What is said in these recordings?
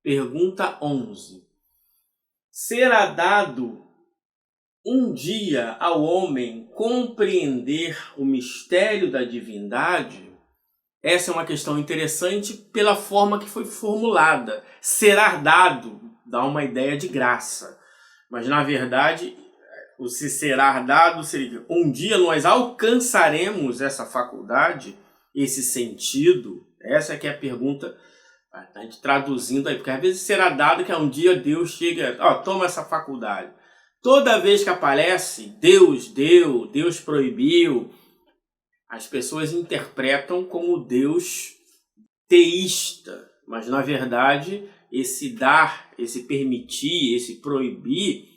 Pergunta 11. Será dado um dia ao homem compreender o mistério da divindade? Essa é uma questão interessante pela forma que foi formulada. Será dado dá uma ideia de graça. Mas, na verdade, o se será dado seria um dia nós alcançaremos essa faculdade, esse sentido. Essa é que é a pergunta, a gente traduzindo aí, porque às vezes será dado que um dia Deus chega, toma essa faculdade. Toda vez que aparece Deus deu, Deus proibiu, as pessoas interpretam como Deus teísta, mas na verdade esse dar, esse permitir, esse proibir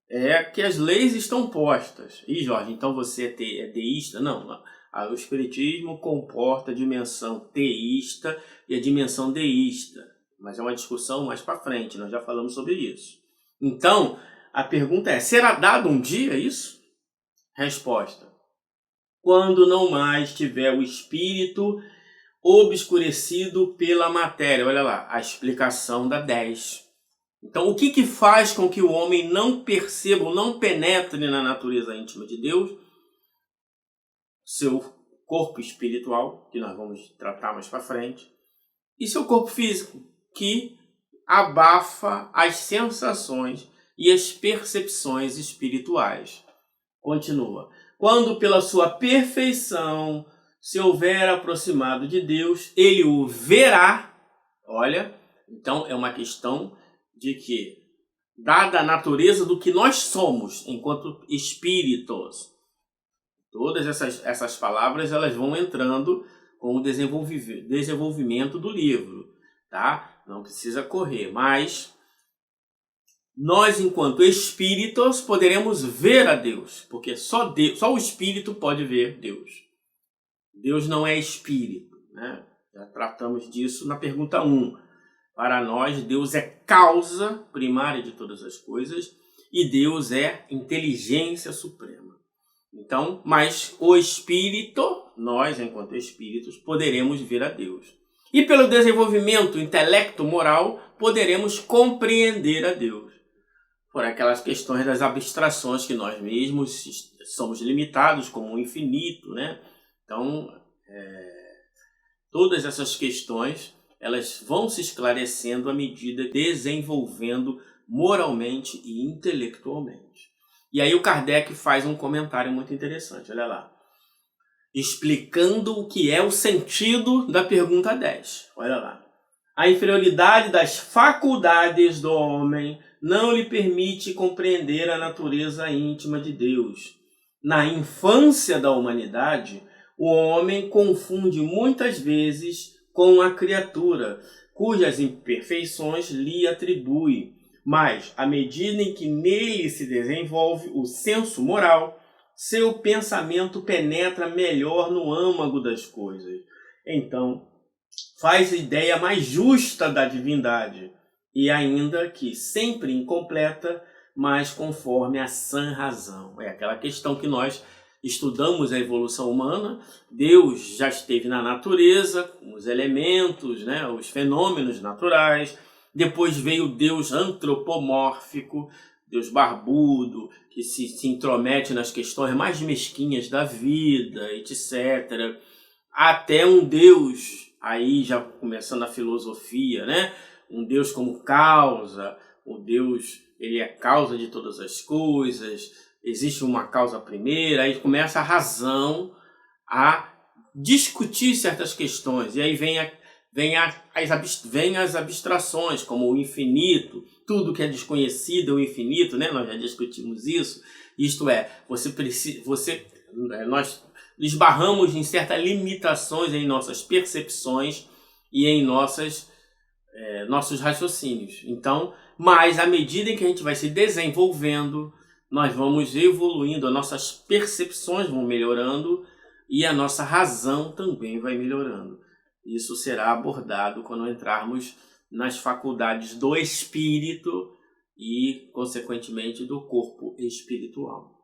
é que as leis estão postas. E Jorge, então você é deísta? Não. O Espiritismo comporta a dimensão teísta e a dimensão deísta, mas é uma discussão mais para frente, nós já falamos sobre isso. Então, a pergunta é, será dado um dia isso? Resposta. Quando não mais tiver o espírito obscurecido pela matéria. Olha lá, a explicação da 10. Então, o que faz com que o homem não perceba ou não penetre na natureza íntima de Deus? Seu corpo espiritual, que nós vamos tratar mais para frente, e seu corpo físico, que abafa as sensações e as percepções espirituais. Continua. Quando pela sua perfeição se houver aproximado de Deus, ele o verá. Olha, então é uma questão de que, dada a natureza do que nós somos enquanto espíritos, todas essas palavras elas vão entrando com o desenvolvimento do livro, tá? Não precisa correr, mas nós, enquanto espíritos, poderemos ver a Deus, porque só o espírito pode ver Deus. Deus não é espírito, né? Já tratamos disso na pergunta 1. Para nós, Deus é causa primária de todas as coisas e Deus é inteligência suprema. Então, mas o espírito, nós, enquanto espíritos, poderemos ver a Deus. E pelo desenvolvimento intelecto-moral, poderemos compreender a Deus. Por aquelas questões das abstrações que nós mesmos somos limitados, como o infinito, né? Então, todas essas questões, elas vão se esclarecendo à medida que desenvolvendo moralmente e intelectualmente. E aí o Kardec faz um comentário muito interessante, olha lá. Explicando o que é o sentido da pergunta 10. Olha lá. A inferioridade das faculdades do homem não lhe permite compreender a natureza íntima de Deus. Na infância da humanidade, o homem confunde muitas vezes com a criatura, cujas imperfeições lhe atribui. Mas, à medida em que nele se desenvolve o senso moral, seu pensamento penetra melhor no âmago das coisas. Então, faz ideia mais justa da divindade, e ainda que sempre incompleta, mas conforme a sã razão. É aquela questão que nós estudamos a evolução humana. Deus já esteve na natureza, os elementos, né, os fenômenos naturais. Depois veio o Deus antropomórfico, Deus barbudo, que se intromete nas questões mais mesquinhas da vida, etc. Até um Deus, aí já começando a filosofia, né? Um Deus como causa, o Deus, ele é causa de todas as coisas, existe uma causa primeira, aí começa a razão a discutir certas questões, e aí vem as abstrações, como o infinito, tudo que é desconhecido é o infinito, né? Nós já discutimos isso. Isto é, nós esbarramos em certas limitações em nossas percepções e em nossos raciocínios. Então, mas à medida em que a gente vai se desenvolvendo, nós vamos evoluindo, as nossas percepções vão melhorando e a nossa razão também vai melhorando. Isso será abordado quando entrarmos nas faculdades do espírito e, consequentemente, do corpo espiritual.